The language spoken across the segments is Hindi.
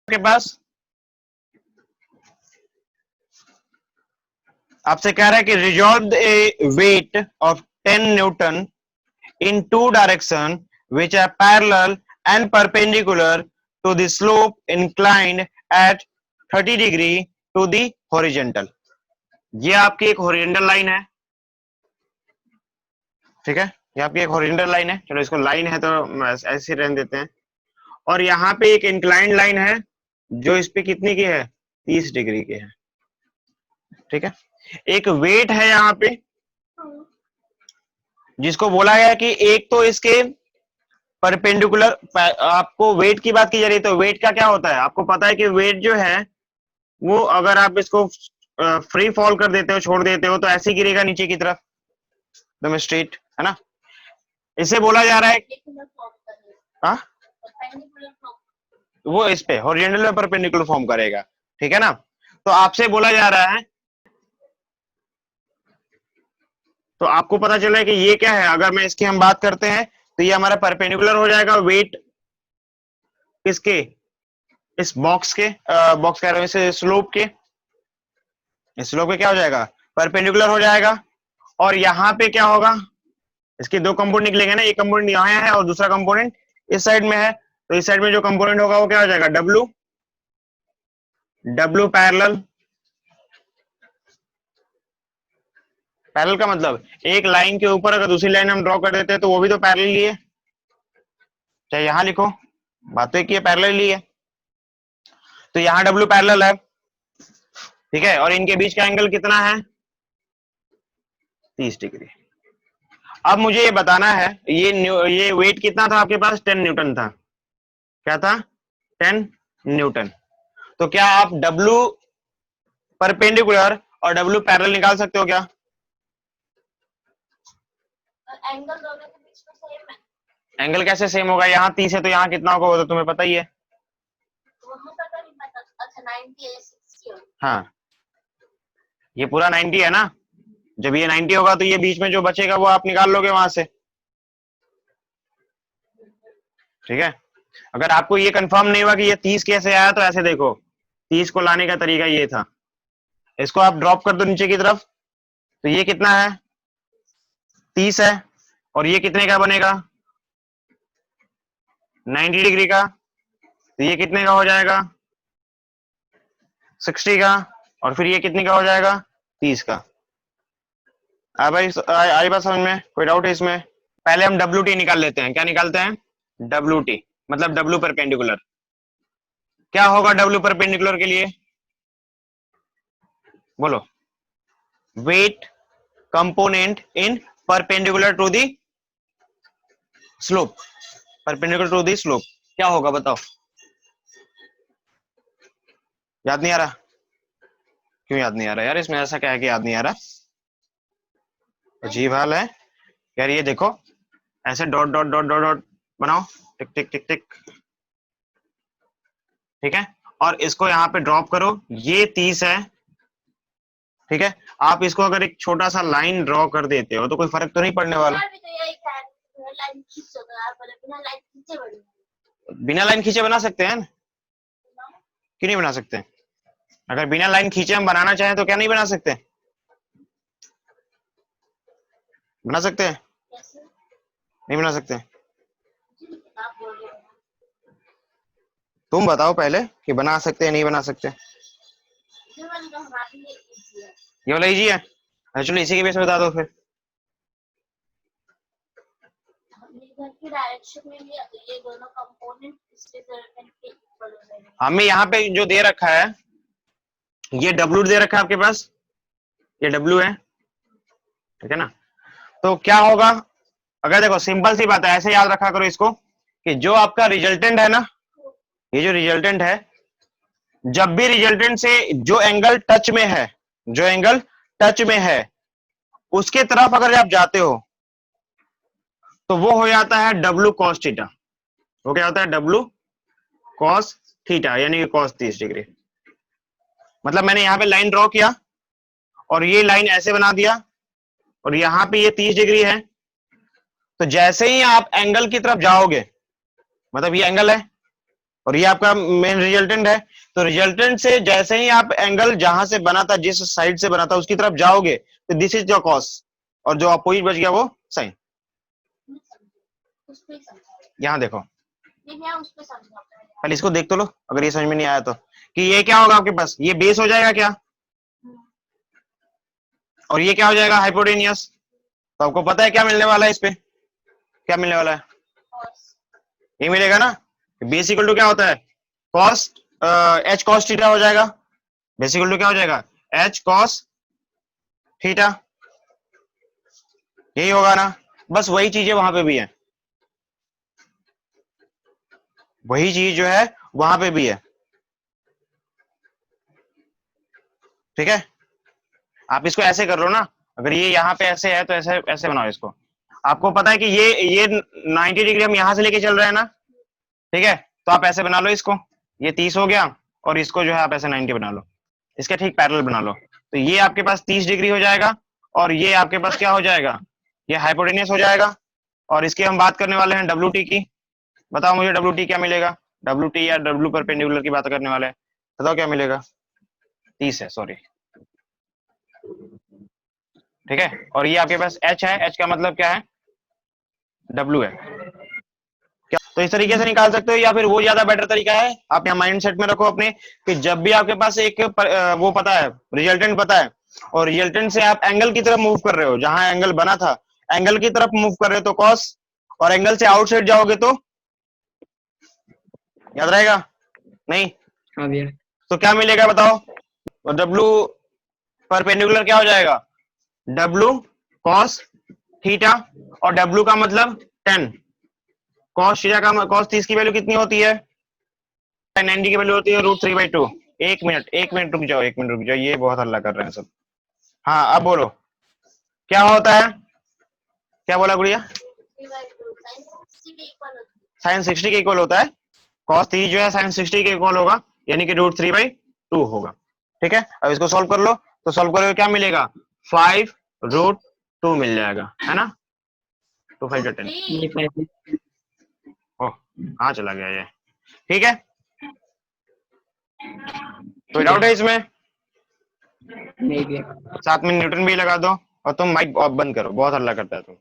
के पास आपसे कह रहा है कि resolve A weight of 10 Newton in two direction which are parallel and perpendicular to the slope inclined at 30 degree to the horizontal. ये आपकी एक हॉरिजॉन्टल लाइन है, ठीक है, ये आपकी एक हॉरिजॉन्टल लाइन है, चलो इसको लाइन है तो ऐसे रहने देते हैं। और यहाँ पे एक इंक्लाइंड लाइन है जो इस पे कितनी की है, 30 डिग्री की है, ठीक है। एक वेट है यहाँ पे जिसको बोला गया कि एक तो इसके परपेंडिकुलर, आपको वेट की बात की जा रही है तो वेट का क्या होता है, आपको पता है कि वेट जो है वो अगर आप इसको फ्री फॉल कर देते हो, छोड़ देते हो तो ऐसे गिरेगा नीचे की तरफ, एकदम स्ट्रेट, है ना। इसे बोला जा रहा है हाँ, वो इस पे हॉरिजॉन्टल में परपेंडिकुलर फॉर्म करेगा, ठीक है ना। तो आपसे बोला जा रहा है, तो आपको पता चला है कि ये क्या है, अगर मैं इसकी हम बात करते हैं तो ये हमारा परपेंडिकुलर हो जाएगा वेट किसके, इस बॉक्स के, बॉक्स कह रहे हैं इसे स्लोप के, इस स्लोप पे क्या हो जाएगा, परपेंडिकुलर हो जाएगा। और यहाँ पे क्या होगा, इसके दो कंपोनेंट निकलेंगे ना, एक कंपोनेंट यहाँ है और दूसरा कंपोनेंट इस साइड में है, तो इस साइड में जो कंपोनेंट होगा वो क्या हो जाएगा, डब्ल्यू, डब्ल्यू पैरेलल, पैरेलल का मतलब एक लाइन के ऊपर अगर दूसरी लाइन हम ड्रॉ कर देते हैं तो वो भी तो पैरेलल ही है, चाहे यहां लिखो, बात तो एक ही है, पैरेलल ही है। तो यहाँ डब्ल्यू पैरेलल है, ठीक है, और इनके बीच का एंगल कितना है, 30 डिग्री। अब मुझे ये बताना है, ये वेट कितना था आपके पास, 10 न्यूटन था, क्या था, 10 न्यूटन। तो क्या आप W परपेंडिकुलर और W पैरेलल निकाल सकते हो क्या, एंगल दोनों के बीच में सेम है। एंगल कैसे सेम होगा, यहाँ 30 है तो यहाँ कितना होगा वो तो तुम्हें पता ही है। अच्छा 90 है 60 हाँ, ये पूरा 90 है ना, जब ये 90 होगा तो ये बीच में जो बचेगा वो आप निकाल लोगे वहां से, ठीक है। अगर आपको ये कंफर्म नहीं हुआ कि ये 30 कैसे आया तो ऐसे देखो, 30 को लाने का तरीका ये था, इसको आप ड्रॉप कर दो नीचे की तरफ, तो ये कितना है, 30 है, और ये कितने का बनेगा, 90 डिग्री का, तो ये कितने का हो जाएगा, 60 का, और फिर ये कितने का हो जाएगा, 30 का। आई बात समझ में, कोई डाउट है इसमें। पहले हम WT निकाल लेते हैं, क्या निकालते हैं, WT मतलब W परपेंडिकुलर। क्या होगा W परपेंडिकुलर के लिए, बोलो, weight component in perpendicular to the slope, perpendicular to the slope, क्या होगा बताओ, याद नहीं आ रहा, क्यों याद नहीं आ रहा यार, इसमें ऐसा क्या है कि याद नहीं आ रहा, अजीब हाल है यार। ये देखो ऐसे dot dot dot dot dot बनाओ, टिक टिक टिक टिक, ठीक है, और इसको यहाँ पे ड्रॉप करो, ये 30 है, ठीक है। आप इसको अगर एक छोटा सा लाइन ड्रॉ कर देते हो तो कोई फर्क तो नहीं पड़ने वाला, बिना लाइन खींचे बना सकते हैं, क्यों नहीं बना सकते, अगर बिना लाइन खींचे हम बनाना चाहें तो क्या नहीं बना सकते, बना सकते हैं, नहीं बना सकते, तुम बताओ पहले कि बना सकते हैं नहीं बना सकते, ये वाला इजी है, चलो इसी के बेस में बता दो फिर। की डायरेक्शन में ये दोनों कंपोनेंट हमें यहाँ पे जो दे रखा है, ये W दे रखा है आपके पास, ये W है, ठीक है ना। तो क्या होगा, अगर देखो सिंपल सी बात है, ऐसे याद रखा करो इसको कि जो आपका रिजल्टेंट है ना, ये जो रिजल्टेंट है, जब भी रिजल्टेंट से जो एंगल टच में है, जो एंगल टच में है उसके तरफ अगर आप जाते हो तो वो हो जाता है W cos थीटा, वो क्या होता है, W cos थीटा, यानी कि cos 30 डिग्री। मतलब मैंने यहाँ पे लाइन ड्रॉ किया और ये लाइन ऐसे बना दिया और यहाँ पे ये 30 डिग्री है, तो जैसे ही आप एंगल की तरफ जाओगे, मतलब ये एंगल है और ये आपका मेन रिजल्टेंट है। तो रिजल्टेंट से जैसे ही आप एंगल जहां से बना था, जिस साइड से बना था उसकी तरफ जाओगे तो दिस इज योर कॉस, और जो अपोजिट बच गया वो साइन। नहीं समझे, उस पे समझा यहाँ देखो, नहीं, मैं उस पे समझा पहले इसको देख तो लो, अगर ये समझ में नहीं आया तो, कि ये क्या होगा आपके पास, ये बेस हो जाएगा क्या, और ये क्या हो जाएगा हाइपोटेनियस। तो आपको पता है क्या मिलने वाला है, इस पे क्या मिलने वाला है, ये मिलेगा ना। बेस इक्वल टू क्या होता है, कॉस एच कॉस थीटा हो जाएगा। बेस इक्वल टू क्या हो जाएगा, एच कॉस थीटा, यही होगा ना। बस वही चीजें वहां पे भी है, वही चीज जो है वहां पे भी है, ठीक है। आप इसको ऐसे कर लो ना, अगर ये यहाँ पे ऐसे है तो ऐसे ऐसे बनाओ इसको। आपको पता है कि ये 90 डिग्री हम यहां से लेके चल रहे हैं ना, ठीक है। तो आप ऐसे बना लो इसको, ये 30 हो गया, और इसको जो है आप ऐसे 90 बना लो, इसके ठीक पैरेलल बना लो। तो ये आपके पास 30 डिग्री हो जाएगा, और ये आपके पास क्या हो जाएगा, ये हाइपोटेनियस हो जाएगा। और इसकी हम बात करने वाले हैं डब्ल्यू टी की। बताओ मुझे डब्ल्यू टी क्या मिलेगा, डब्ल्यू टी या डब्ल्यू परपेंडिकुलर की बात करने वाले हैं, बताओ क्या मिलेगा, 30 है सॉरी, ठीक है। और ये आपके पास एच है, एच का मतलब क्या है, डब्ल्यू है क्या। तो इस तरीके से निकाल सकते हो, या फिर वो ज्यादा बेटर तरीका है, आप यहाँ माइंड सेट में रखो अपने, कि जब भी आपके पास एक वो पता है, रिजल्टेंट पता है, और रिजल्टेंट से आप एंगल की तरफ मूव कर रहे हो, जहां एंगल बना था एंगल की तरफ मूव कर रहे हो तो कॉस, और एंगल से आउटसाइड जाओगे तो याद रहेगा नहीं। हाँ भैया। तो क्या मिलेगा बताओ, और डब्ल्यू परपेंडिकुलर क्या हो जाएगा, डब्ल्यू कॉस थीटा, और डब्ल्यू का मतलब 10, कॉस थीटा का कॉस 30 की वैल्यू कितनी होती है, 90 की वैल्यू होती है √3/2। एक मिनट रुक जाओ, एक मिनट रुक जाओ, ये बहुत हल्ला कर रहे हैं सब। हाँ अब बोलो क्या होता है, क्या बोला गुड़िया, साइन 60 के इक्वल होता है, कॉस 30 जो है साइन 60 के इक्वल होगा, यानी कि √3/2 होगा, ठीक है। अब इसको सॉल्व कर लो, तो सॉल्व करोगे क्या मिलेगा, 5√2 मिल जाएगा, है ना, 2 5 10। ये 5 ओह कहाँ चला गया ये, ठीक है। कोई डाउट है इसमें, नहीं भैया। साथ में न्यूटन भी लगा दो, और तुम माइक ऑफ बंद करो, बहुत हल्ला करता है तुम,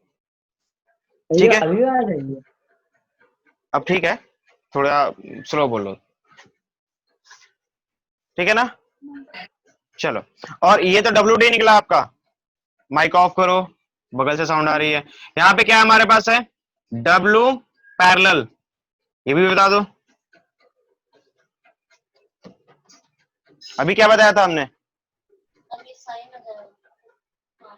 ठीक भैया है। अभी आ जाएंगे। अब ठीक है, थोड़ा स्लो बोलो, ठीक है ना। चलो, और ये तो डब्ल्यू डी निकला आपका, माइक ऑफ करो, बगल से साउंड आ रही है। यहाँ पे क्या हमारे पास है, डब्ल्यू पैरेलल, ये भी बता दो। अभी क्या बताया था हमने, अभी साइन आ जाएगा।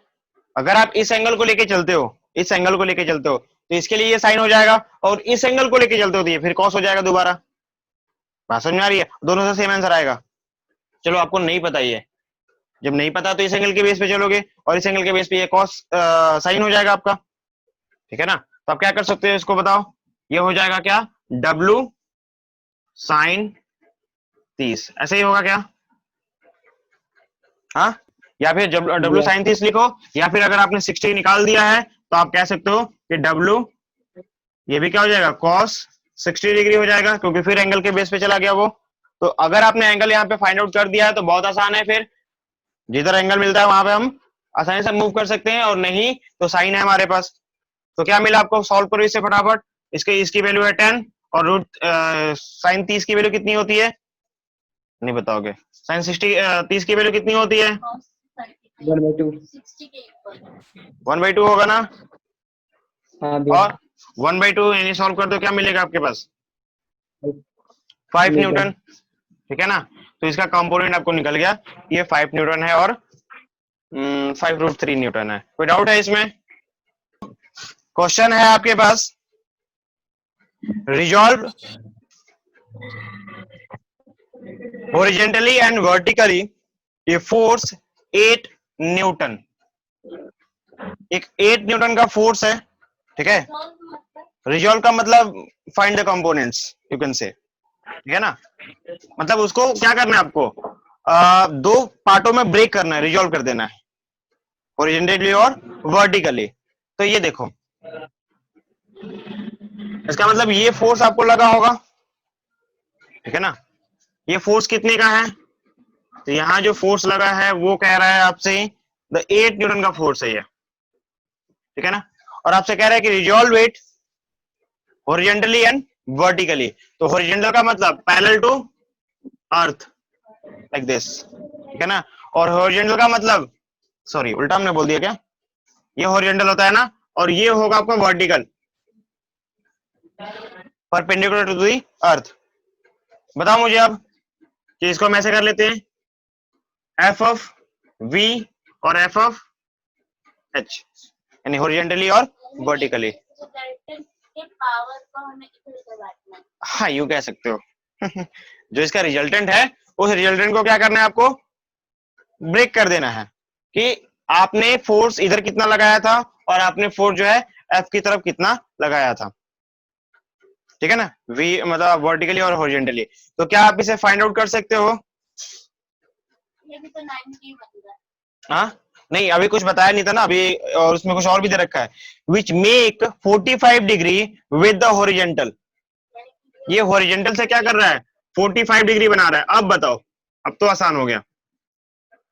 अगर आप इस एंगल को लेके चलते हो, इस एंगल को लेके चलते हो तो इसके लिए ये साइन हो जाएगा, और इस एंगल को लेके चलते हो तो ये फिर कॉस हो जाएगा दोबारा। बात समझ में आ रही है, दोनों से सेम आंसर आएगा। चलो आपको नहीं पता ये, जब नहीं पता तो इस एंगल के बेस पे चलोगे, और इस एंगल के बेस पे ये कॉस साइन हो जाएगा आपका, ठीक है ना। तो आप क्या कर सकते हो, इसको बताओ, ये हो जाएगा क्या, डब्ल्यू साइन 30, ऐसे ही होगा क्या, हाँ। या फिर डब्ल्यू साइन 30 लिखो, या फिर अगर आपने 60 निकाल दिया है तो आप कह सकते हो कि डब्ल्यू, ये भी क्या हो जाएगा, कॉस 60 डिग्री हो जाएगा, क्योंकि फिर एंगल के बेस पे चला गया वो। तो अगर आपने एंगल यहाँ पे फाइंड आउट कर दिया है तो बहुत आसान है, फिर जिधर एंगल मिलता है वहां पे हम आसानी से मूव कर सकते हैं, और नहीं तो साइन है हमारे पास। तो क्या मिला आपको, सॉल्व करो इससे फटाफट, इसकी वैल्यू है 10, और साइन 30 की वैल्यू कितनी होती है, नहीं बताओगे, साइन 30 की वैल्यू कितनी होती है, 1/2। 60 के इक्वल। 1/2 होगा ना। हाँ भैया। और 1/2 यानी सॉल्व कर दो, क्या मिलेगा आपके पास, 5 न्यूटन, ठीक है ना। तो इसका कंपोनेंट आपको निकल गया, ये 5 न्यूटन है, और 5√3 न्यूटन है। कोई डाउट है इसमें, क्वेश्चन है आपके पास, रिजॉल्व हॉरिजॉन्टली एंड वर्टिकली ये फोर्स 8 न्यूटन, एक 8 न्यूटन का फोर्स है, ठीक है। रिजॉल्व का मतलब find the components, you can say, ठीक है ना। मतलब उसको क्या करना है आपको, दो पार्टों में ब्रेक करना है, रिजॉल्व कर देना है, हॉरिजॉन्टली और वर्टिकली। तो ये देखो, इसका मतलब ये फोर्स आपको लगा होगा, ठीक है ना। ये फोर्स कितने का है, तो यहाँ जो फोर्स लगा है वो कह रहा है आपसे द 8 न्यूटन का फोर्स है ये, ठीक है ना। और आपसे कह रहा है कि resolve it horizontally and vertically. तो हॉरिजॉन्टल का मतलब parallel to earth like this, ठीक है ना। और हॉरिजॉन्टल का मतलब, सॉरी उल्टा हमने बोल दिया क्या, ये हॉरिजॉन्टल होता है ना, और ये होगा आपका vertical, perpendicular to the earth. बताओ मुझे अब कि इसको हम ऐसे कर लेते हैं, एफ ऑफ वी और एफ ऑफ एच, यानी हॉरिजॉन्टली और वर्टिकली। जो डायरेक्टर के पावर को हमें इधर उधर बांटना है। हाँ यूं कह सकते हो। जो इसका रिजल्टेंट है उस रिजल्टेंट को क्या करना है आपको, ब्रेक कर देना है कि आपने फोर्स इधर कितना लगाया था और आपने फोर्स जो है एफ की तरफ कितना लगाया था, ठीक है ना। वी मतलब वर्टिकली और हॉरिजॉन्टली। तो क्या आप इसे फाइंड आउट कर सकते हो। ये भी तो 90 बन रहा है। हाँ नहीं अभी कुछ बताया नहीं था ना अभी, और उसमें कुछ और भी दे रखा है, which make 45 degree with the horizontal. ये हॉरिजॉन्टल से क्या कर रहा है, 45 डिग्री बना रहा है। अब बताओ, अब तो आसान हो गया।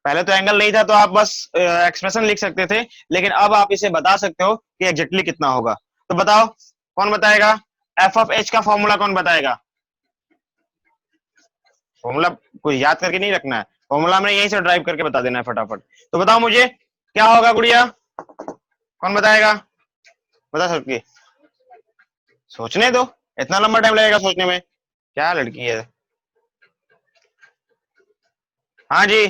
पहले तो एंगल नहीं था तो आप बस एक्सप्रेशन लिख सकते थे, लेकिन अब आप इसे बता सकते हो कि एग्जैक्टली कितना होगा। तो बताओ कौन बताएगा, एफ ऑफ एच का फॉर्मूला कौन बताएगा। फॉर्मूला कोई याद करके नहीं रखना है, फॉर्मूला हमने यहीं से ड्राइव करके बता देना है फटाफट। तो बताओ मुझे क्या होगा गुड़िया, कौन बताएगा, बता सकती, सोचने दो, इतना लंबा टाइम लगेगा सोचने में, क्या लड़की है। हाँ जी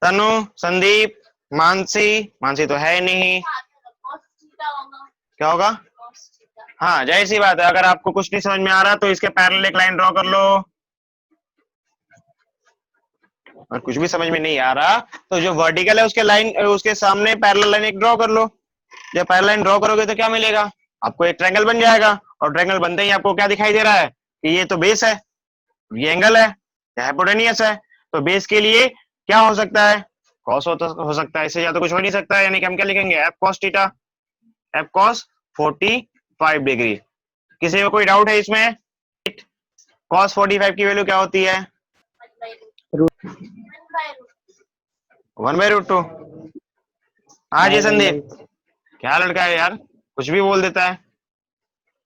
तनु, संदीप, मानसी, मानसी तो है नहीं, cos थीटा होगा। क्या होगा। cos theta. हाँ जाहिर सी बात है, अगर आपको कुछ नहीं समझ में आ रहा तो इसके पैरेलल एक लाइन ड्रॉ कर लो, और कुछ भी समझ में नहीं आ रहा तो जो वर्टिकल है उसके लाइन उसके सामने पैरेलल लाइन एक ड्रॉ कर लो। जब पैरेलल लाइन ड्रॉ करोगे तो क्या मिलेगा, आपको एक ट्रायंगल बन जाएगा। और ट्रायंगल बनते ही आपको क्या दिखाई दे रहा है कि ये तो बेस है, ये एंगल है, ये हाइपोटेनियस है। तो बेस के लिए क्या हो सकता है, कॉस हो सकता है, इससे या तो कुछ हो नहीं सकता है, यानी कि हम क्या लिखेंगे, F cos theta, F cos 45 degree. किसी को कोई डाउट है इसमें, कॉस 45 की वैल्यू क्या होती है, 1/√2। हाँ जी संदीप, क्या लड़का है यार, कुछ भी बोल देता है,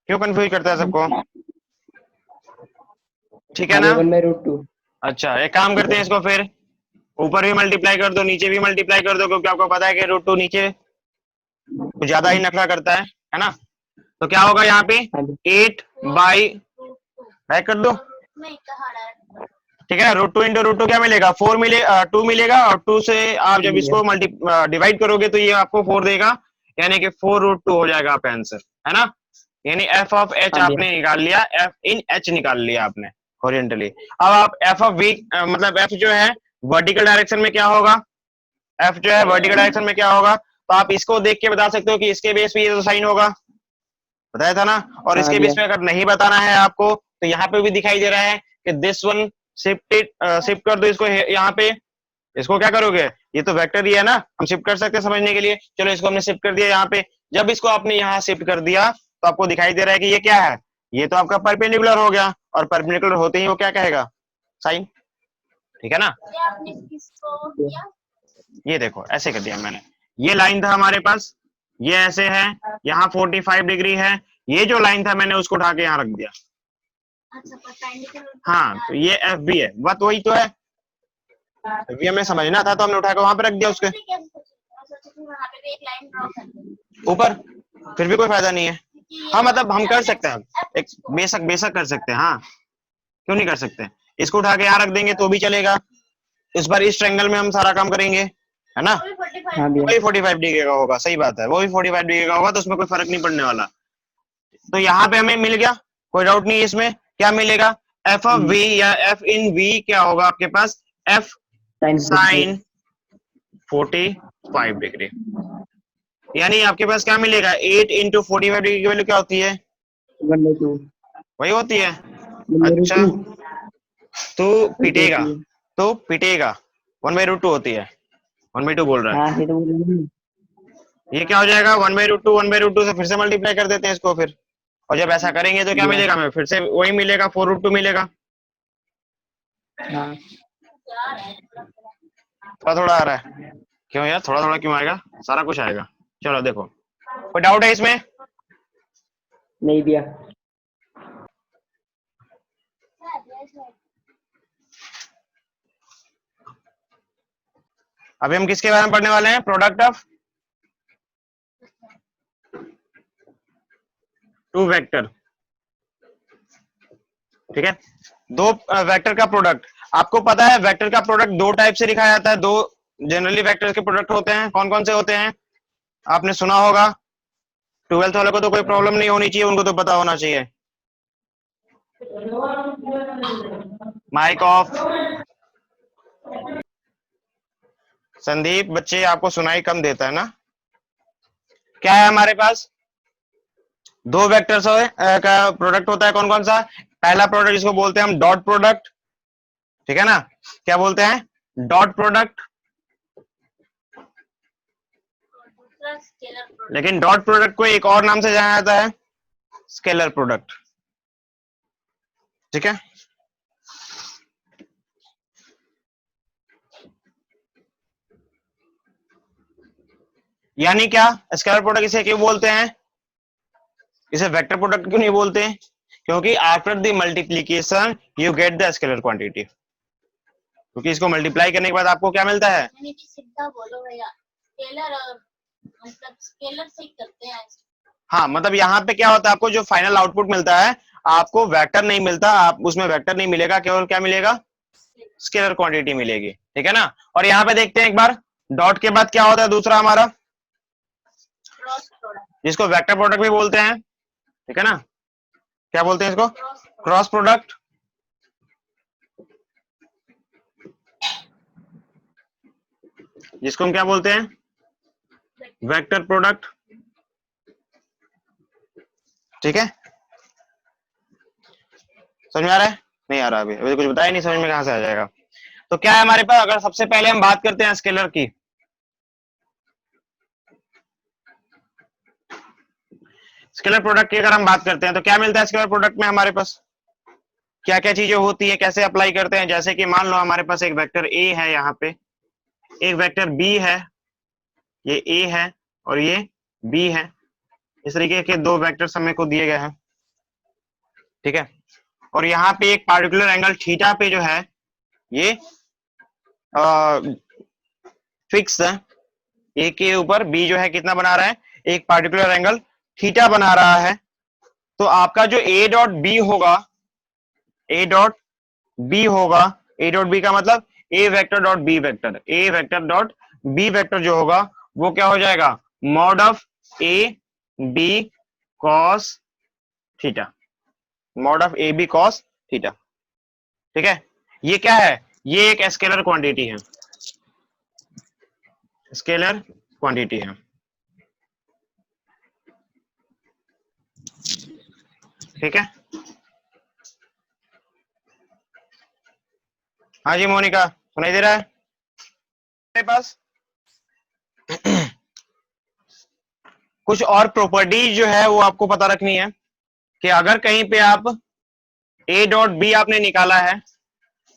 क्यों कंफ्यूज करता है सबको, ठीक है ना। 1/√2। अच्छा एक काम करते हैं इसको, फिर ऊपर भी मल्टीप्लाई कर दो नीचे भी मल्टीप्लाई कर दो, क्योंकि आपको पता है कि √2 नीचे कुछ ज्यादा ही नखरा करता है ना। तो क्या होगा यहाँ पे 8 बाई बैक कर दो, में कहा रहा है। ठीक है ना। √2 इंटू √2 क्या मिलेगा, 4 मिलेगा, 2 मिलेगा, और 2 से आप जब इसको डिवाइड करोगे तो ये आपको 4 देगा, यानी कि 4√2 हो जाएगा आपका आंसर, है ना। यानी एफ ऑफ एच आपने निकाल लिया, एफ इन एच निकाल लिया आपने हॉरिजॉन्टली। अब आप एफ ऑफ वी मतलब एफ जो है वर्टिकल डायरेक्शन में क्या होगा, एफ जो है वर्टिकल डायरेक्शन में क्या होगा, तो आप इसको देख के बता सकते हो कि इसके बेस पे ये तो साइन होगा, बताया था ना। और इसके बेस पे अगर नहीं बताना है आपको तो यहाँ पे भी दिखाई दे रहा है कि दिस वन शिफ्ट कर दो इसको यहाँ पे, इसको क्या करोगे, ये तो वेक्टर ही है ना, हम शिफ्ट कर सकते हैं समझने के लिए। चलो इसको हमने शिफ्ट कर दिया यहाँ पे, जब इसको आपने यहाँ शिफ्ट कर दिया तो आपको दिखाई दे रहा है कि ये क्या है, ये तो आपका परपेंडिकुलर हो गया, और परपेंडिकुलर होते ही वो क्या कहेगा, साइन, ठीक है ना। ये आपने किसको किया? ये देखो ऐसे कर दिया मैंने, ये लाइन था हमारे पास, ये ऐसे है, यहाँ 45 डिग्री है, ये जो लाइन था मैंने उसको उठा के यहाँ रख दिया। अच्छा परपेंडिकुलर। हाँ तो ये एफ बी है, बात वही तो है, एफ बी हमें समझना था तो हमने उठा के वहां पे रख दिया उसके वहाँ पे भी एक लाइन ड्रॉ कर दो ऊपर, फिर भी कोई फायदा नहीं है। हाँ मतलब हम कर सकते हैं, एक बेशक कर सकते हैं, हाँ क्यों नहीं कर सकते, इसको उठा के यहाँ रख देंगे तो भी चलेगा। इस बार इस ट्रायंगल में हम सारा काम करेंगे, है ना। वही 45 डिग्री का होगा, सही बात है, वो भी 45 डिग्री का होगा, तो उसमें कोई फर्क नहीं पड़ने वाला। तो यहाँ पे हमें मिल गया, कोई डाउट नहीं है इसमें, क्या मिलेगा, एफ ऑफ वी या एफ इन वी क्या होगा आपके पास, एफ साइन 45 डिग्री, यानी आपके पास क्या मिलेगा, 8 इंटू 45 डिग्री की वैल्यू क्या होती है, 1/2 वही होती है। अच्छा तो पिटेगा, 1/√2 होती है, 1/2 बोल रहा है, हाँ तो ये क्या हो जाएगा 1/√2, 1/√2 से फिर से मल्टीप्लाई कर देते हैं इसको, फिर और जब ऐसा करेंगे तो क्या Yeah. मिलेगा, हमें फिर से वही मिलेगा, 4√2 मिलेगा। हाँ थोड़ा थोड़ा आ रहा है, क्यों यार थोड़ा थोड़ा क्यों आएगा, सारा कुछ आएगा। चलो देखो, कोई डाउट है इसमें? नहीं दिया। अभी हम किसके बारे में पढ़ने वाले हैं, प्रोडक्ट ऑफ टू वेक्टर। ठीक है, दो वेक्टर का प्रोडक्ट। आपको पता है वेक्टर का प्रोडक्ट दो टाइप से लिखा जाता है, दो जनरली वेक्टर के प्रोडक्ट होते हैं। कौन कौन से होते हैं, आपने सुना होगा। 12th वाले को तो कोई प्रॉब्लम नहीं होनी चाहिए, उनको तो पता होना चाहिए। Mic off. संदीप, बच्चे आपको सुनाई कम देता है ना। क्या है हमारे पास, दो वेक्टर्स का प्रोडक्ट होता है। कौन कौन सा, पहला प्रोडक्ट जिसको बोलते हैं हम डॉट प्रोडक्ट। ठीक है ना, क्या बोलते हैं, डॉट प्रोडक्ट। दूसरा स्केलर प्रोडक्ट। लेकिन डॉट प्रोडक्ट को एक और नाम से जाना जाता है, स्केलर प्रोडक्ट। ठीक है, यानी क्या, स्केलर प्रोडक्ट इसे क्यों बोलते हैं, इसे वेक्टर प्रोडक्ट क्यों नहीं बोलते, क्योंकि after the multiplication you get the scalar quantity. क्योंकि इसको मल्टीप्लाई करने के बाद आपको क्या मिलता है। यानी कि सीधा बोलो भैया, स्केलर और मतलब स्केलर से ही करते हैं। हाँ, मतलब यहाँ पे क्या होता है, आपको जो फाइनल आउटपुट मिलता है, आपको वेक्टर नहीं मिलता, आप उसमें वेक्टर नहीं मिलेगा, केवल क्या मिलेगा, स्केलर क्वांटिटी मिलेगी। ठीक है ना। और यहाँ पे देखते हैं एक बार, डॉट के बाद क्या होता है दूसरा हमारा, क्रॉस प्रोडक्ट। जिसको वेक्टर प्रोडक्ट भी बोलते हैं। ठीक है ना, क्या बोलते हैं इसको, क्रॉस प्रोडक्ट। जिसको हम क्या बोलते हैं, वेक्टर प्रोडक्ट। ठीक है, समझ में आ रहा है, नहीं आ रहा, अभी अभी कुछ बताया नहीं, समझ में कहां से आ जाएगा। तो क्या है हमारे पास, अगर सबसे पहले हम बात करते हैं स्केलर की, स्केलर प्रोडक्ट की अगर हम बात करते हैं तो क्या मिलता है स्केलर प्रोडक्ट में हमारे पास, क्या क्या चीजें होती है, कैसे अप्लाई करते हैं। जैसे कि मान लो हमारे पास एक वेक्टर ए है, यहाँ पे एक वेक्टर बी है, ये ए है और ये बी है। इस तरीके के दो वेक्टर्स हमें को दिए गए हैं। ठीक है, और यहाँ पे एक पार्टिकुलर एंगल थीटा पे जो है ये फिक्स है, ए के ऊपर बी जो है कितना बना रहा है, एक पार्टिकुलर एंगल थीटा बना रहा है। तो आपका जो ए डॉट बी होगा, ए डॉट बी होगा, ए डॉट बी का मतलब A vector dot B vector, A vector dot B vector जो होगा वो क्या हो जाएगा, mod of A B cos theta, mod of A B cos theta. ठीक है, ये क्या है, ये एक स्केलर क्वांटिटी है, स्केलर क्वांटिटी है। ठीक है, हाँ जी मोनिका, सुनाई दे रहा है मेरे पास। कुछ और प्रॉपर्टीज जो है वो आपको पता रखनी है, कि अगर कहीं पे आप ए डॉट बी आपने निकाला है,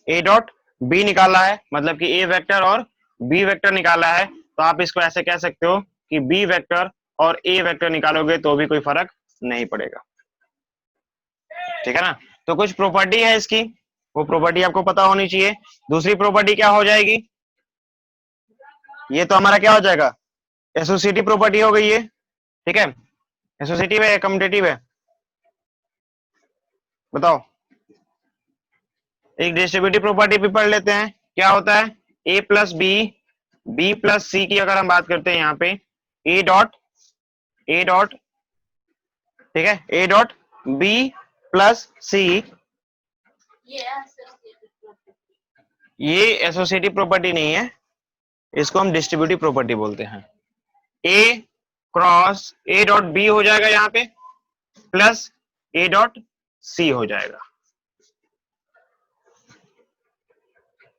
ए डॉट बी निकाला है, मतलब कि ए वेक्टर और बी वेक्टर निकाला है, तो आप इसको ऐसे कह सकते हो कि बी वेक्टर और ए वेक्टर निकालोगे तो भी कोई फर्क नहीं पड़ेगा। ठीक है ना, तो कुछ प्रॉपर्टी है इसकी, वो प्रॉपर्टी आपको पता होनी चाहिए। दूसरी प्रॉपर्टी क्या हो जाएगी, ये तो हमारा क्या हो जाएगा, एसोसिएटिव प्रॉपर्टी हो गई ये। ठीक है, एसोसिएटिव है या कम्यूटेटिव है, बताओ। एक डिस्ट्रीब्यूटिव प्रॉपर्टी भी पढ़ लेते हैं, क्या होता है, ए प्लस बी, बी प्लस सी की अगर हम बात करते हैं यहाँ पे, ए डॉट, ए डॉट, ठीक है, ए डॉट बी प्लस सी, ये एसोसिएटिव प्रॉपर्टी नहीं है, इसको हम डिस्ट्रीब्यूटिव प्रॉपर्टी बोलते हैं। ए क्रॉस ए डॉट बी हो जाएगा यहाँ पे, प्लस ए डॉट सी हो जाएगा।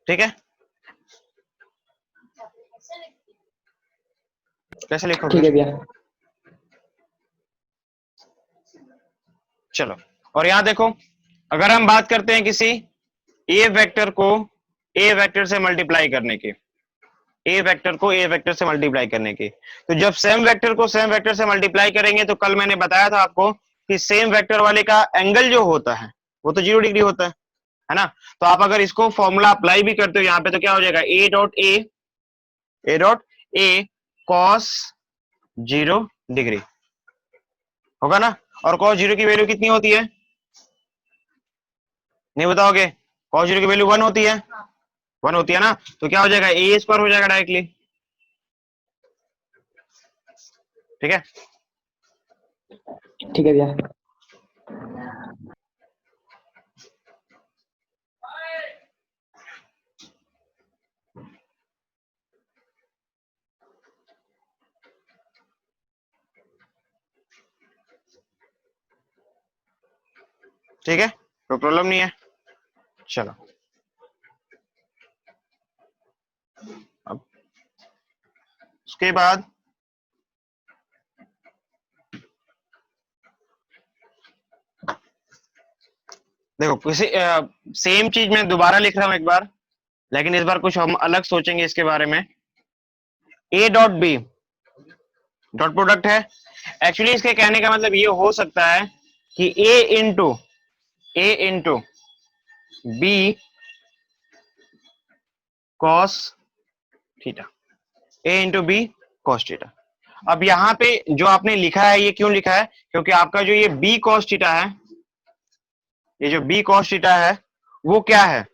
ठीक है, कैसे लिखो ठीक फिर, है भैया। चलो, और यहां देखो, अगर हम बात करते हैं किसी ए वेक्टर को ए वेक्टर से मल्टीप्लाई करने की, ए वेक्टर को ए वेक्टर से मल्टीप्लाई करने की, तो जब सेम वेक्टर को सेम वेक्टर से मल्टीप्लाई करेंगे तो कल मैंने बताया था आपको कि सेम वेक्टर वाले का एंगल जो होता है वो तो 0 डिग्री होता है ना। तो आप अगर इसको फॉर्मूला अप्लाई भी करते हो यहाँ पे तो क्या हो जाएगा, ए डॉट ए कॉस 0 डिग्री होगा ना। और कॉस 0 की वैल्यू कितनी होती है, नहीं बताओगे, कॉस 0 की वैल्यू 1 होती है, 1 होती है ना। तो क्या हो जाएगा, ए स्क्वायर हो जाएगा डायरेक्टली, ठीक है। ठीक है भैया। ठीक है, कोई प्रॉब्लम नहीं है। चलो अब उसके बाद देखो, किसी सेम चीज मैं दोबारा लिख रहा हूं एक बार, लेकिन इस बार कुछ हम अलग सोचेंगे इसके बारे में। A dot B dot product है। एक्चुअली इसके कहने का मतलब ये हो सकता है कि A into B cos theta, A into B cos theta. अब यहाँ पे जो आपने लिखा है ये क्यों लिखा है, क्योंकि आपका जो ये बी कॉस थीटा है, ये जो बी कॉस थीटा है वो क्या है,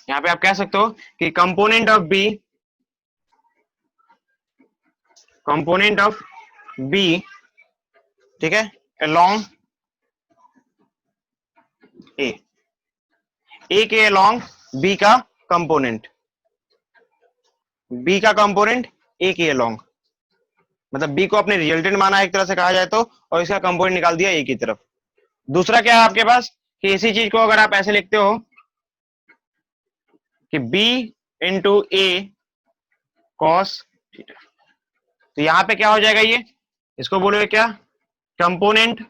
यहाँ पे आप कह सकते हो कि कंपोनेंट ऑफ बी, ठीक है, अलोंग ए के अलोंग बी का कंपोनेंट, बी का कंपोनेंट ए के अलोंग, मतलब बी को अपने रिजल्टेंट माना एक तरह से कहा जाए तो, और इसका कंपोनेंट निकाल दिया ए की तरफ। दूसरा क्या है आपके पास कि इसी चीज को अगर आप ऐसे लिखते हो कि बी इंटू ए कॉस थीटा, तो यहां पे क्या हो जाएगा, ये इसको बोलोगे क्या, कंपोनेंट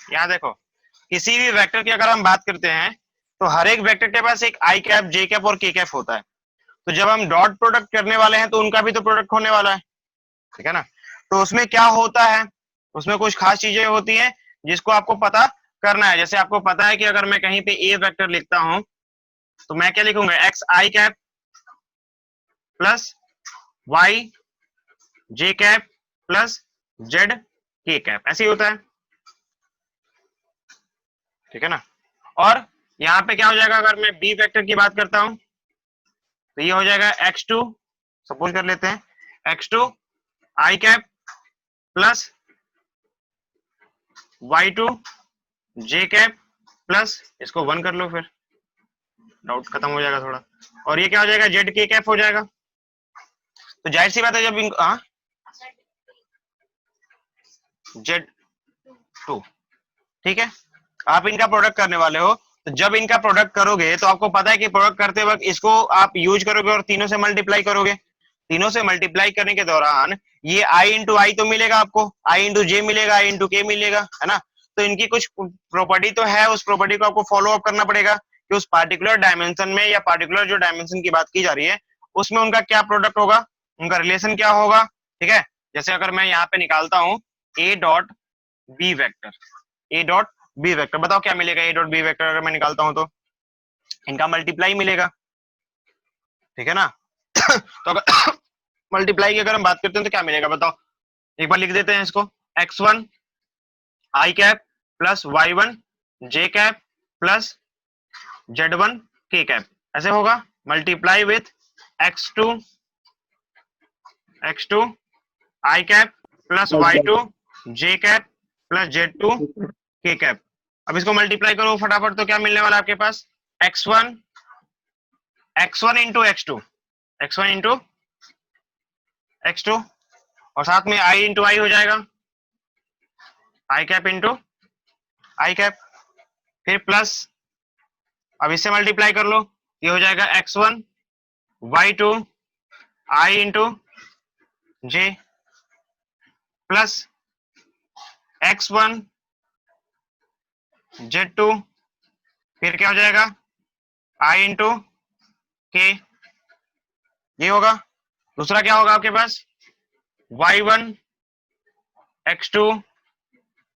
यहां देखो, किसी भी वेक्टर की अगर हम बात करते हैं तो हर एक वेक्टर के पास एक आई कैप, जे कैप और के कैप होता है। तो जब हम डॉट प्रोडक्ट करने वाले हैं तो उनका भी तो प्रोडक्ट होने वाला है, ठीक है ना। तो उसमें क्या होता है, उसमें कुछ खास चीजें होती हैं जिसको आपको पता करना है। जैसे आपको पता है कि अगर मैं कहीं पे ए वेक्टर लिखता हूं तो मैं क्या लिखूंगा, एक्स आई कैप प्लस वाई जे कैप प्लस जेड के कैप, ऐसे ही होता है, ठीक है ना। और यहाँ पे क्या हो जाएगा, अगर मैं बी वेक्टर की बात करता हूं तो ये हो जाएगा x2, सपोज कर लेते हैं x2 आई कैप प्लस y2 जे कैप प्लस, इसको 1 कर लो, फिर डाउट खत्म हो जाएगा थोड़ा। और ये क्या हो जाएगा, जेड के कैप हो जाएगा। तो जाहिर सी बात है जब Z2, ठीक है, आप इनका प्रोडक्ट करने वाले हो, तो जब इनका प्रोडक्ट करोगे तो आपको पता है कि प्रोडक्ट करते वक्त इसको आप यूज करोगे और तीनों से मल्टीप्लाई करोगे। तीनों से मल्टीप्लाई करने के दौरान ये आई इंटू आई तो मिलेगा आपको, आई इंटू जे मिलेगा, आई इंटू के मिलेगा, है ना। तो इनकी कुछ प्रॉपर्टी तो है, उस प्रॉपर्टी को आपको फॉलो अप करना पड़ेगा कि उस पार्टिकुलर डायमेंशन में या पार्टिकुलर जो डायमेंशन की बात की जा रही है उसमें उनका क्या प्रोडक्ट होगा, उनका रिलेशन क्या होगा, ठीक है। जैसे अगर मैं यहाँ पे निकालता हूँ A dot B vector, A dot B vector, बताओ क्या मिलेगा, ए डॉट बी वेक्टर अगर मैं निकालता हूं तो इनका मल्टीप्लाई मिलेगा, ठीक है ना। तो अगर मल्टीप्लाई की अगर हम बात करते हैं तो क्या मिलेगा बताओ, एक बार लिख देते हैं इसको, x1 आई कैप प्लस y1 जे कैप प्लस z1 के कैप, ऐसे होगा। Multiply with x2 I cap plus y2 J cap plus z2 के कैप। अब इसको मल्टीप्लाई करो फटाफट, तो क्या मिलने वाला है आपके पास, x1 इंटू x2 और साथ में i इंटू आई हो जाएगा, आई कैप इंटू आई कैप, फिर प्लस, अब इससे मल्टीप्लाई कर लो, ये हो जाएगा x1 y2 i into J, plus x1 z2, फिर क्या हो जाएगा I इंटू के, ये होगा। दूसरा क्या होगा आपके पास y1 x2,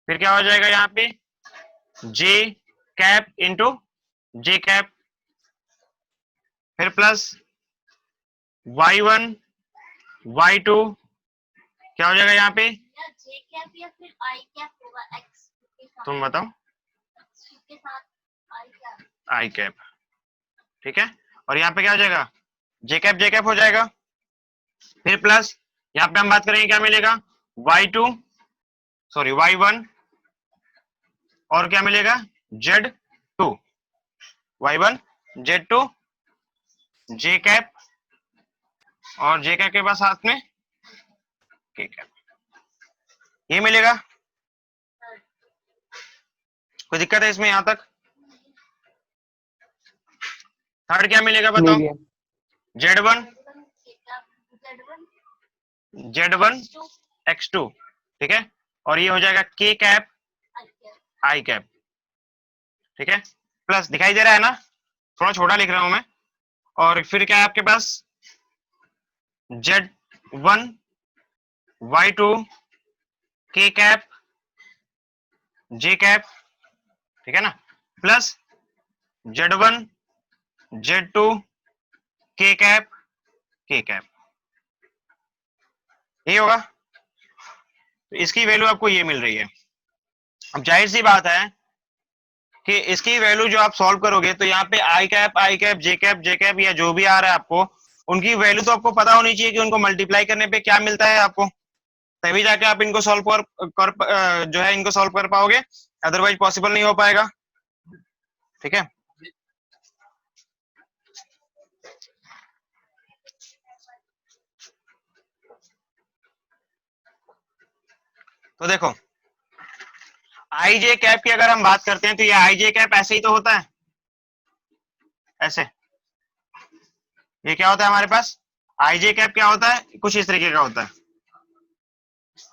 फिर क्या हो जाएगा यहाँ पे j cap into j cap, फिर प्लस y1 y2, क्या हो जाएगा यहाँ पे, या जे कैप या फिर आई कैप होगा, एक्स के साथ, तुम बताओ, X के साथ आई कैप। आई कैप, ठीक है। और यहाँ पे क्या हो जाएगा जे कैप हो जाएगा। फिर प्लस यहाँ पे हम बात करेंगे क्या मिलेगा y2 सॉरी y1, और क्या मिलेगा z2, y1 z2 जे कैप, और जे कैप के पास साथ में के कैप, ये मिलेगा। कोई दिक्कत है इसमें यहां तक? थर्ड क्या मिलेगा नहीं बताओ, दिया। z1 Z1 x2, ठीक है, और ये हो जाएगा के कैप आई कैप। आई कैप, ठीक है। प्लस दिखाई दे रहा है ना, थोड़ा छोटा लिख रहा हूं मैं। और फिर क्या है आपके पास z1 y2 के कैप जे कैप, ठीक है ना, प्लस z1 z2 के कैप के कैप, ये होगा। तो इसकी वैल्यू आपको ये मिल रही है। अब जाहिर सी बात है कि इसकी वैल्यू जो आप सॉल्व करोगे तो यहाँ पे आई कैप जे कैप या जो भी आ रहा है आपको, उनकी वैल्यू तो आपको पता होनी चाहिए कि उनको मल्टीप्लाई करने पे क्या मिलता है आपको, तभी जाके आप इनको सॉल्व जो है इनको सॉल्व कर पाओगे, अदरवाइज पॉसिबल नहीं हो पाएगा, ठीक है। तो देखो आई जे कैप की अगर हम बात करते हैं तो ये आई जे कैप ऐसे ही तो होता है, ऐसे। ये क्या होता है हमारे पास आई जे कैप क्या होता है, कुछ इस तरीके का होता है।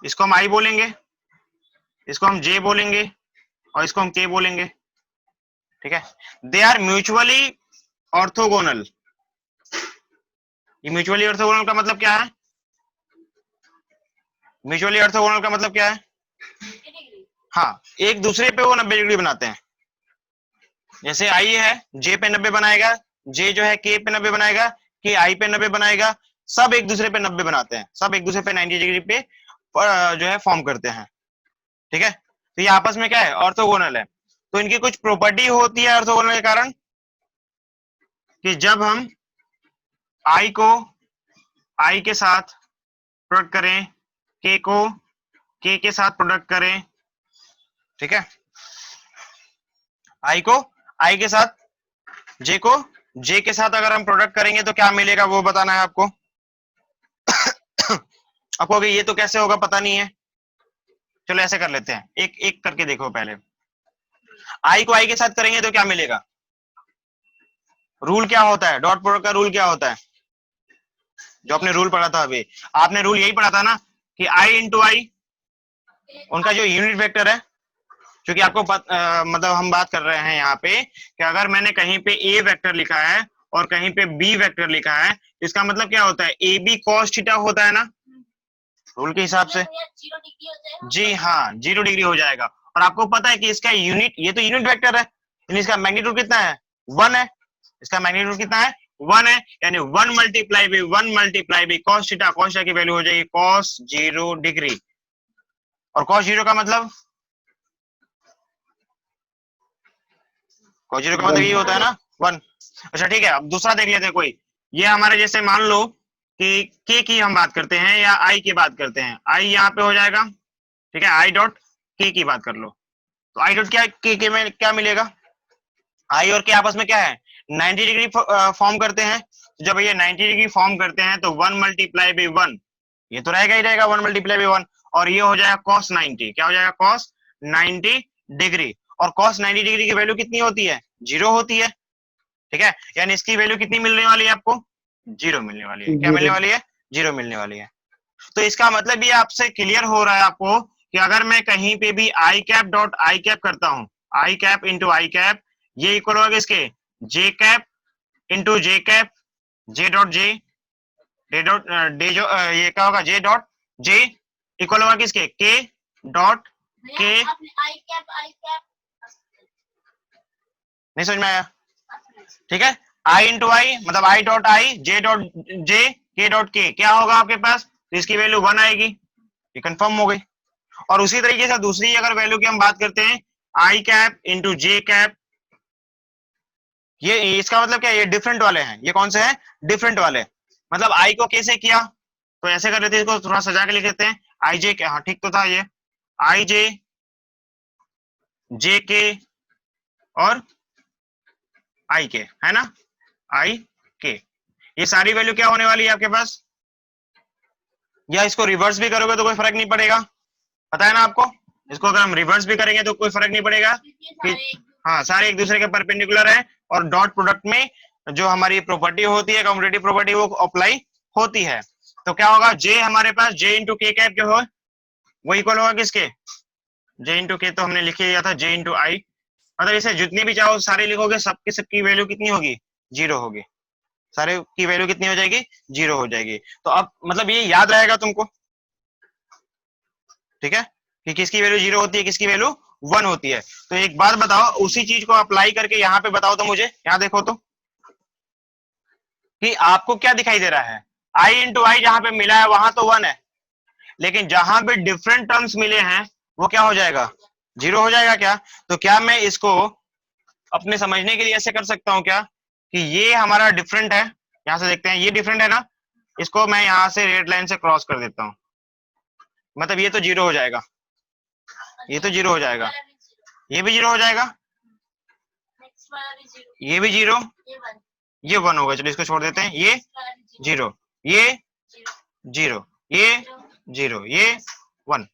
इसको हम आई बोलेंगे, इसको हम जे बोलेंगे, और इसको हम के बोलेंगे, ठीक है। They are mutually orthogonal. ये म्यूचुअली ऑर्थोगोनल का मतलब क्या है, म्यूचुअली ऑर्थोगोनल का मतलब क्या है, हाँ, एक दूसरे पे वो 90 डिग्री बनाते हैं। जैसे आई है जे पे 90 बनाएगा, जे जो है के पे 90 बनाएगा, के आई पे 90 बनाएगा, सब एक दूसरे पे 90 बनाते हैं, सब एक दूसरे पे 90 डिग्री पे जो है फॉर्म करते हैं, ठीक है। तो ये आपस में क्या है ऑर्थोगोनल है। तो इनकी कुछ प्रॉपर्टी होती है ऑर्थोगोनल के कारण, कि जब हम आई को आई के साथ प्रोडक्ट करें, के को के साथ प्रोडक्ट करें, ठीक है, आई को आई के साथ, जे को जे के साथ अगर हम प्रोडक्ट करेंगे तो क्या मिलेगा वो बताना है आपको। आपको ये तो कैसे होगा पता नहीं है, चलो ऐसे कर लेते हैं, एक एक करके देखो। पहले आई को आई के साथ करेंगे तो क्या मिलेगा, रूल क्या होता है, डॉट प्रोडक्ट का रूल क्या होता है, जो आपने रूल पढ़ा था अभी, आपने रूल यही पढ़ा था ना कि आई इंटू आई, उनका जो यूनिट वेक्टर है, क्योंकि आपको मतलब हम बात कर रहे हैं यहाँ पे कि अगर मैंने कहीं पे ए वेक्टर लिखा है और कहीं पे बी वेक्टर लिखा है, इसका मतलब क्या होता है, ए बी कॉस थीटा होता है ना रूल के हिसाब से। 0 डिग्री हो जाएगा। जी हाँ, 0 डिग्री हो जाएगा। और आपको पता है कि इसका यूनिट, ये तो यूनिट वेक्टर है, यानी इसका मैग्नीट्यूड कितना है 1 है, इसका मैग्नीट्यूड कितना है 1 है, यानी 1 मल्टीप्लाई बाई कॉस थीटा की वैल्यू हो जाएगी कॉस 0 डिग्री। और कॉस 0 का मतलब, कॉस 0 का मतलब ये होता है ना 1। अच्छा ठीक है, अब दूसरा देख लेते हैं कोई, ये हमारे जैसे मान लो कि के की हम बात करते हैं या आई की बात करते हैं, आई यहाँ पे हो जाएगा, ठीक है, आई डॉट के की बात कर लो, तो आई डॉट क्या के में क्या मिलेगा, आई और के आपस में क्या है 90 डिग्री फॉर्म करते हैं। तो जब ये 90 डिग्री फॉर्म करते हैं तो 1 मल्टीप्लाई बाई 1, ये तो रहेगा ही रहेगा 1 मल्टीप्लाई बाई 1, और ये हो जाएगा कॉस 90, क्या हो जाएगा कॉस 90 डिग्री। और कॉस 90 डिग्री की वैल्यू कितनी होती है 0 होती है, ठीक है, यानी इसकी वैल्यू कितनी मिलने वाली है आपको 0 मिलने वाली है, क्या मिलने वाली है 0 मिलने वाली है। तो इसका मतलब ये आपसे क्लियर हो रहा है आपको कि अगर मैं कहीं पे भी i cap dot i cap करता हूं, i cap into i cap, ये इक्वल होगा किसके, j cap into j cap, j dot j, डे डॉट डे जो ये क्या होगा, जे डॉट जे इक्वल होगा किसके, के डॉट के। भैया आपने आई कैप नहीं समझ में आया? ठीक है, आई इंटू आई मतलब I dot I, J dot जे, के डॉट के, क्या होगा आपके पास, तो इसकी वैल्यू 1 आएगी, ये कंफर्म हो गई। और उसी तरीके से दूसरी अगर वैल्यू की हम बात करते हैं, आई कैप इंटू जे कैप, ये इसका मतलब क्या है, ये डिफरेंट वाले हैं, ये कौन से हैं, डिफरेंट वाले, मतलब आई को कैसे किया, तो ऐसे कर लेते हैं, इसको थोड़ा सजा के लिख लेते हैं, आई जे के, हाँ ठीक तो था ये, आई जे, जे के और आई के, है ना, आई के, ये सारी वैल्यू क्या होने वाली है आपके पास, या इसको रिवर्स भी करोगे तो कोई फर्क नहीं पड़ेगा, पता है ना आपको, इसको अगर हम रिवर्स भी करेंगे तो कोई फर्क नहीं पड़ेगा कि हाँ सारे एक दूसरे के परपेंडिकुलर है, और डॉट प्रोडक्ट में जो हमारी प्रॉपर्टी होती है, कम्युटेटिव प्रॉपर्टी, वो अप्लाई होती है। तो क्या होगा, जे हमारे पास जे इंटू के कैप जो हो वो इक्वल होगा किसके, जे इंटू के तो हमने लिख दिया था, जे इंटू आई, मतलब इसे जितने भी चाहो सारे लिखोगे, सबकी वैल्यू कितनी होगी, 0 होगी, सारे की वैल्यू कितनी हो जाएगी, 0 हो जाएगी। तो अब मतलब ये याद रहेगा तुमको, ठीक है, कि किसकी वैल्यू 0 होती है, किसकी वैल्यू 1 होती है। तो एक बात बताओ, उसी चीज को अप्लाई करके यहाँ पे बताओ तो मुझे, यहाँ देखो तो कि आपको क्या दिखाई दे रहा है, आई इंटू आई जहां पे मिला है वहां तो 1 है, लेकिन जहां पे डिफरेंट टर्म्स मिले हैं वो क्या हो जाएगा, 0 हो जाएगा क्या। तो क्या मैं इसको अपने समझने के लिए ऐसे कर सकता हूं क्या, कि ये हमारा डिफरेंट है, यहां से देखते हैं ये डिफरेंट है ना, इसको मैं यहां से रेड लाइन से क्रॉस कर देता हूं, मतलब ये तो 0 हो जाएगा, ये तो 0 हो जाएगा, ये भी 0 हो जाएगा, नेक्स्ट वाला भी 0, ये भी 0, ये 1, ये 1 होगा, चलो इसको छोड़ देते हैं, ये 0, ये 0, ये 0, ये 1,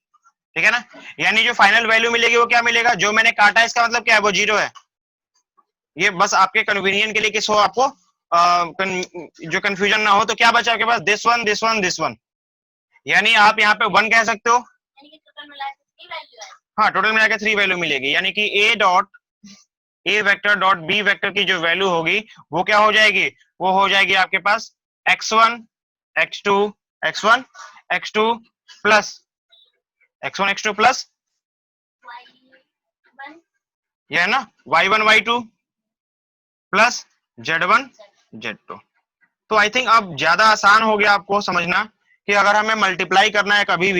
ठीक है ना। यानी जो फाइनल वैल्यू मिलेगी वो क्या मिलेगा, जो मैंने काटा इसका मतलब क्या है, वो 0 है। ये बस आपके कन्वीनियंट के लिए किस हो आपको जो कंफ्यूजन ना हो, तो क्या बचा आपके पास, this one this one this one, यानी आप यहाँ पे 1 कह सकते हो, यानी कि टोटल मिला के 3 वैल्यू है। हाँ टोटल मिला के 3 वैल्यू मिलेगी, यानी कि A dot A vector dot B vector की जो वैल्यू होगी वो क्या हो जाएगी, वो हो जाएगी आपके पास x1 x2 x1 x2 plus x1 x2 plus y1 ये है ना y1 y2 plus z1 z2। तो आई थिंक अब ज्यादा आसान हो गया आपको समझना कि अगर हमें मल्टीप्लाई करना है कभी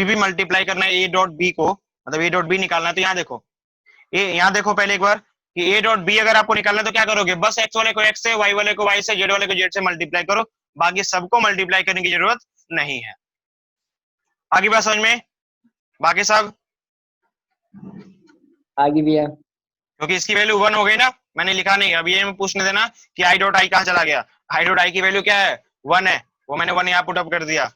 भी मल्टीप्लाई करना है ए डॉट बी को, मतलब ए डॉट बी निकालना है, तो यहाँ देखो यहाँ देखो पहले एक बार कि ए डॉट बी अगर आपको निकालना है तो क्या करोगे, बस एक्स वाले को एक्स से, वाई वाले को वाई से, जेड वाले को जेड से मल्टीप्लाई करो, बाकी सबको मल्टीप्लाई करने की जरूरत नहीं है। आगे बात समझ में, बाकी सब आगे भैया, क्योंकि इसकी वैल्यू 1 हो गई ना, मैंने लिखा नहीं, अब ये पूछने देना कि आई डॉट आई कहाँ चला गया, आई डॉट आई की वैल्यू क्या है, 1 है, वो मैंने 1 यहाँ पुट अप कर दिया,